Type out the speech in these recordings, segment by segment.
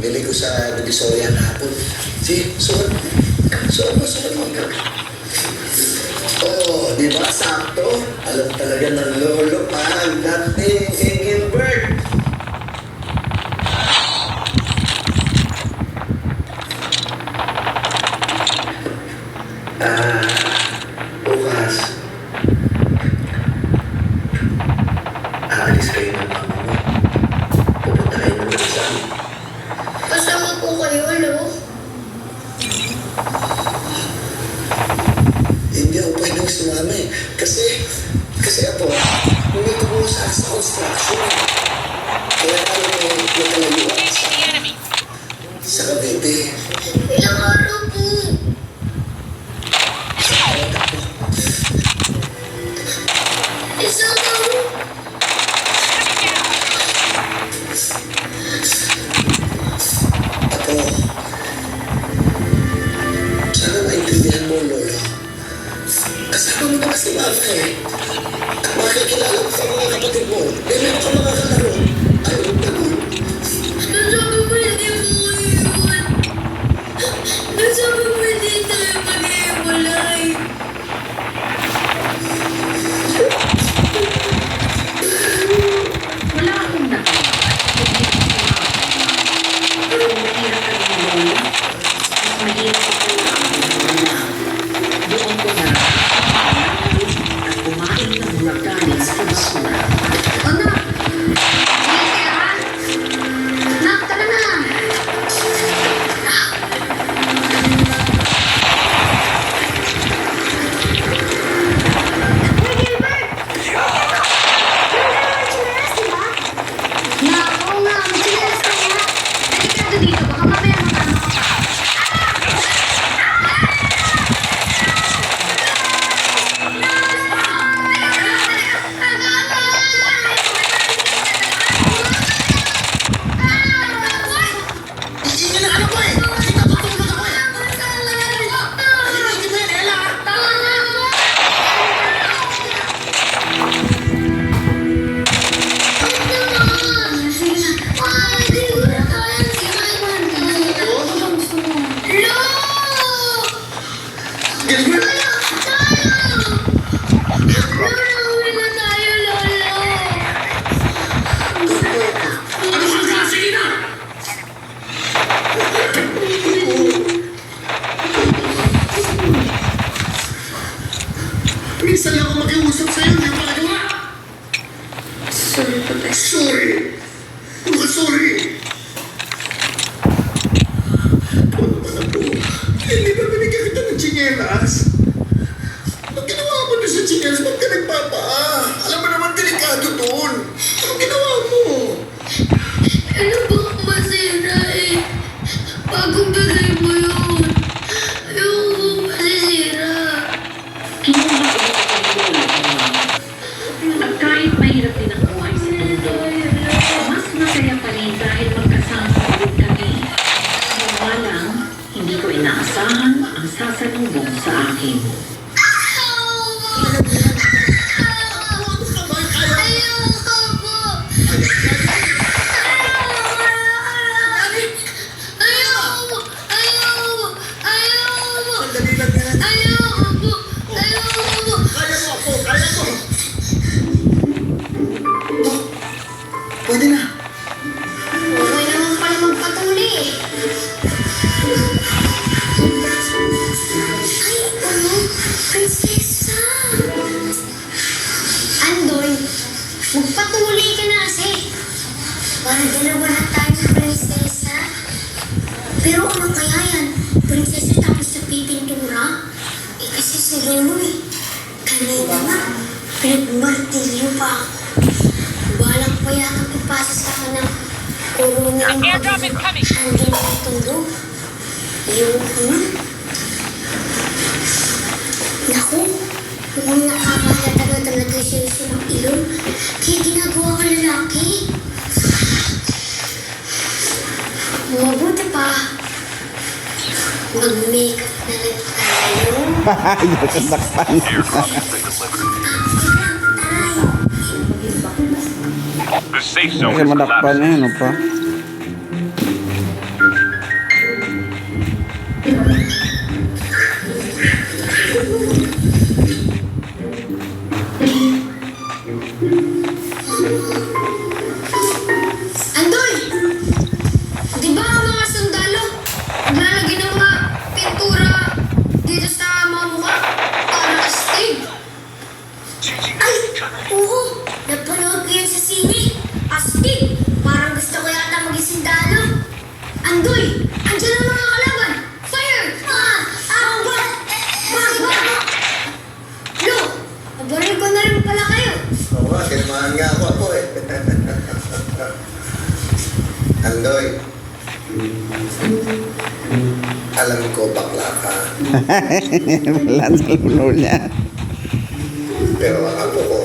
bili ko sa Divisoria hapon. Sige, suot. Suot mo. Oh, di ba sakto? Alam talaga ng lolo pa ang dating kay Gilbert. Bukas. Aalis kayo ng mama mo. Pupunta kayo ng Rizal. Kasama po kayo, ano? Hindi ako pwedeng sumami. Kasi ako, hindi ko mo sa construction. Kaya tayo may nakalayuan sa Cavite. Ilang araw po. Isang araw. Ako, sana maintindihan mo, Lolo. Kasama mo naman si Mama eh. At makikilala mo sa mga kapatid mo. May meron ka mga kalaro. Ayaw mo naman. Nasabi mo hindi mo iiwan. Nasabi mo hindi tayo mag-iwalay. Wala akong nagawa. Pero mahirap ka rin mo. Mas mahirap ako na wala. Doon ko na at kumain ng bulaganin sa basura. Anak! Sige ka! Anak, tara na! Uy, Gilbert! Nako nga, may chinelas ka nga. Halika ka dito, baka mamaya magkano ka pa. Iingin na ano ko eh. Kita tutulog ako eh. Iingin mo yan, Ella. Gilbert! Ano ka na? Sige na! Minsan lang ako mag-iusap sa'yo, hindi mo nagawa. Sorry po, best. Sorry. Ano ka sorry? Ano ba na po? Hindi ba binigyan kita ng tsinelas? Ang ginawa mo doon sa tsinelas, ba't ka nagpapaa? Alam mo naman, delikado doon. Anong ginawa mo? Ano ba masira eh? Bagong bigay mo yun. Ayoko masisira. Kinuha ko ito sa lolo ko. At kahit mahirap din ang buhay sa mundo, mas masaya pa rin dahil magkasama ulit kami. Kaya lang, hindi ko inaasahan ang sasalubong sa akin. Ano ka ba? Kaya Ayoko po. Ayoko. Sandali lang yan. Ayoko po. Kaya mo ako, kaya mo. Oh, pwede na. Okay naman pala magpatuloy eh. Ay, ano? Prinsesa! Andoy, magpatuloy ka na kasi. Para dalawa na tayo, prinsesa. Pero ano kaya yan? Prinsesa tapos sa pipintura? Eh kasi si Lolo eh. Kanina nga, pinagmartilyo pa ako. Balak pa yata ipasa sa akin ng corona ng pag-handle ng tundo. Ayoko na. Naku, mukhang nakakahalata na talaga siya ng ilong. Kaya ginagawa ka lalaki. Mabuti pa. Mag-makeup na lang tayo. Ayaw ka saktan. The safe zone Kasi is madakpan collapsing. na yun, pa. Andoy! Andiyan ang mga kalaban! Fire! Lo! Nabaril ko na rin pala kayo! Oo nga, sinamahan nga ako eh. Andoy, alam ko bakla ka, Wala sa ulo niya. pero ang apo ko,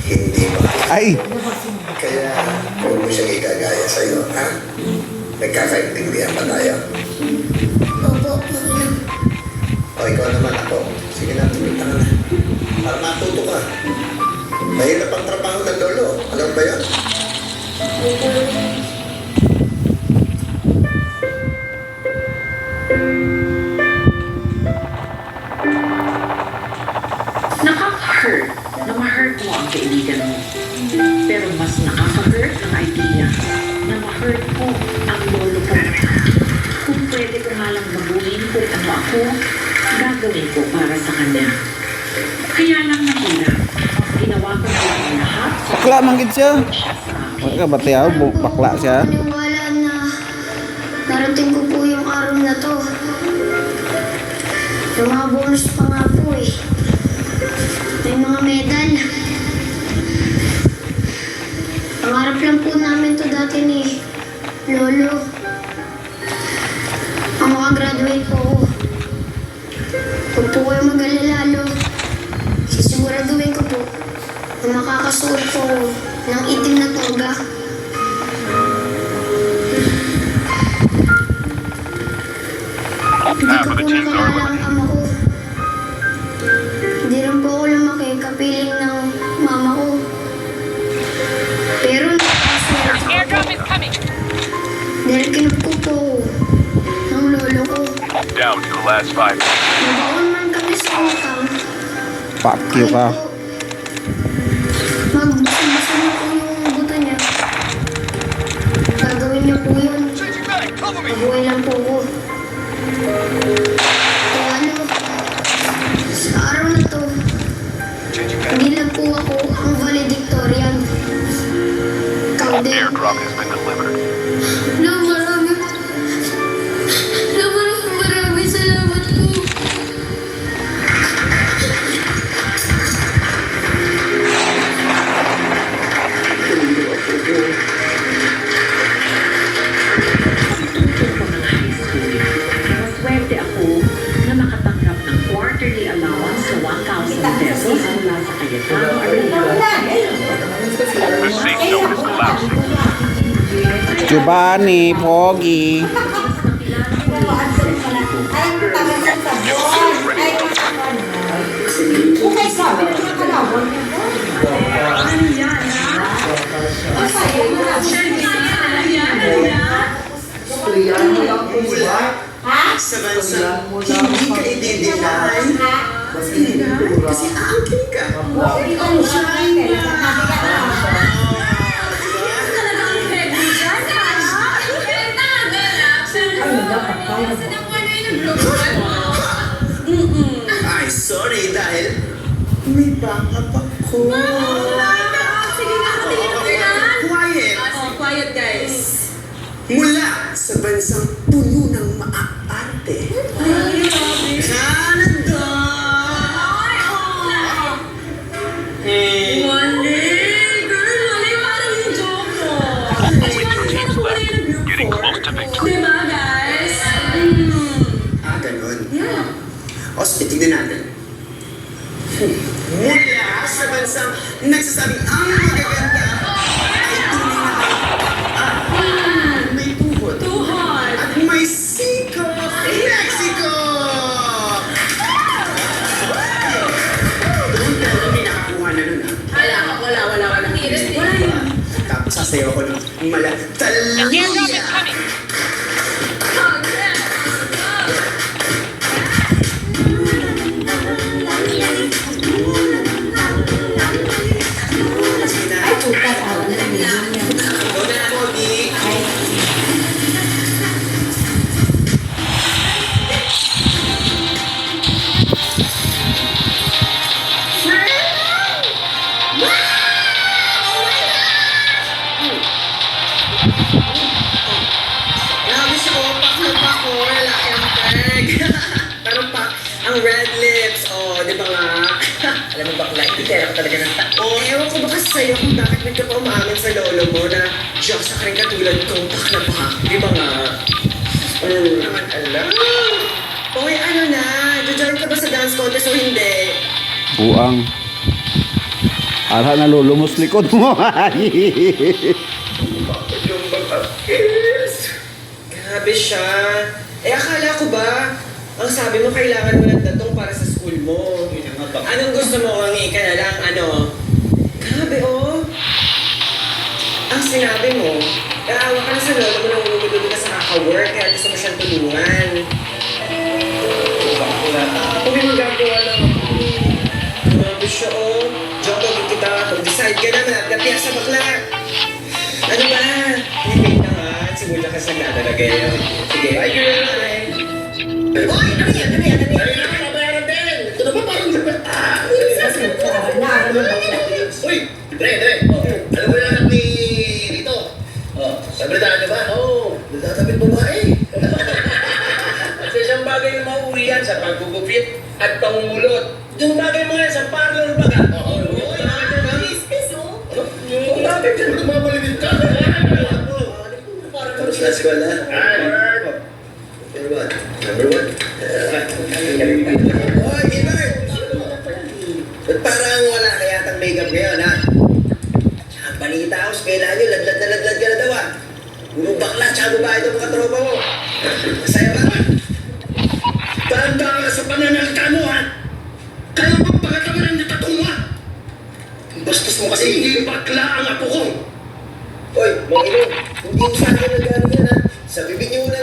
hindi ba? Ay! Kaya, huwag mo siyang igagaya sa'yo, ha? Nagkakaintindihan ba tayo? Opo, magulang. O ikaw naman ako, sige na, tumita ka na. Para matuto ka. Mahirap ang trabaho ng lolo, alam ba yun? Nakaka-hurt na ma-hurt mo ang kaibigan mo. Pero mas nakaka-hurt ang idea na ma-hurt ko ang lolo ko. Kung pwede ko nga lang baguhin kung ano ako, gagawin ko para sa kanya. Kaya lang mahirap. Ginawa ko na lang ang lahat sa Bakla man gid siya. siya sa akin. Wala ka ba tiyaw? Bakla siya. Paniwala na narating ko po yung araw na to. Yung mga bonus pa nga po eh. May mga medal. Pangarap lang po namin to dati ni Lolo. Ang makagraduate po ako. Huwag po kayo mag-alala, Lo. Sisiguraduhin ko po na makakasuot po ako ng itim na toga. Hindi ko po nakalala ang ama ko. Hindi rin po ako lumaki kapiling ng mama ko. Pero nakakaswerte Airdrop is coming. dahil kinupo po ako ng lolo ko. Down to the last 5. Nabaon man kami sa utang. Fuck you ka. Magbasa-basa niya po yung buto niya. Gagawin niya po yun. Mabuhay lang po ko. O ano, sa araw na to, hindi lang po ako ang valedictorian. Ikaw din. Airdrop has been delivered. No, maraming salamat po. Pagtuturo ko ng high school, maswerte ako na makatanggap ng quarterly allowance sa 1,000 pesos mula sa Cayetano Arellano. Receipt notice collapsed. Giovanni, Pogi. Sa bansa, hindi ka identify. Kasi aangkin ka. Ay, sorry dahil may backup ako. Quiet. Quiet guys. Mula sa bansang puno ng maaarte. Canada! Wale! Girl, wale parang yung joke mo. Only 2 teams left. Getting close to victory. Diba guys? Ganun. Yeah. O, sige, tignan natin. Mula sa bansang nagsasabing ang magaganda ay tunay na may tuhod Too hot. at may siko, Mexico! Doon talaga may nakakuha na nun, ah. Wala. Wala yun. Tapos sasayaw ko ng Airdrop is Taluya! coming. Ang red lips. Oh, di ba nga? Alam mo bakla, hindi kaya ka talaga ng tao. Ewan ko ba kasi sa'yo kung bakit hindi ka pa umaamin sa lolo mo na Diyos ka rin katulad kong bakla pa. Di ba nga? Naman alam. Oy, ano na? Jojoin ka ba sa dance contest o hindi? Buang. Ara na lulumos likod mo. Bakit yung mga kiss? Grabe siya. Eh, akala ko ba, ang sabi mo kailangan mo ng datong para sa school mo. Anong gusto mo kung ika na lang, ano? Grabe, oh. Ang sinabi mo, naawa ka na sa lolo mo nang umugulo ka sa kaka-work, kaya gusto mo siyang tulungan. Kung may magagawa lang ako. Grabe siya, oh. Diyan ko kita, mag-decide ka na, malapit sa bakla. Ano ba? Hindi na nga. Simula ka sa natalagay. Sige. Bye, girl. Bye. Hoy! Ano yan? Ano yan? Ano yan? Ay, nakabayaran din. Ito na ba parang dapat? Uy! Dre! Alam mo yung anak ni Rito? Oh, sabritaan niyo ba? Oo. Nagtatabit babae. Kasi isang bagay na mauwi yan sa pagugupit at pangungulot. Yung bagay mo yan sa parlor baga. Oo. Bakit dyan lumamalimit ka? Tapos na eskwela? Number one. Hoy, Gilbert! Ba't parang wala ka yatang makeup ngayon, ha? Ang balita ako, eskwela nyo, ladlad ka na daw, ha? Puro bakla, tsaka babae daw mga tropa mo. Masaya ba? Tanda ka sa pananalita mo, ha? Kaya ba pagkatawanan niyo tatong mo, ha? Bastos mo kasi hindi bakla ang apo ko. Hoy, mga ilong, hindi sa akin nag-ano yan, ha? Sa bibig niyo na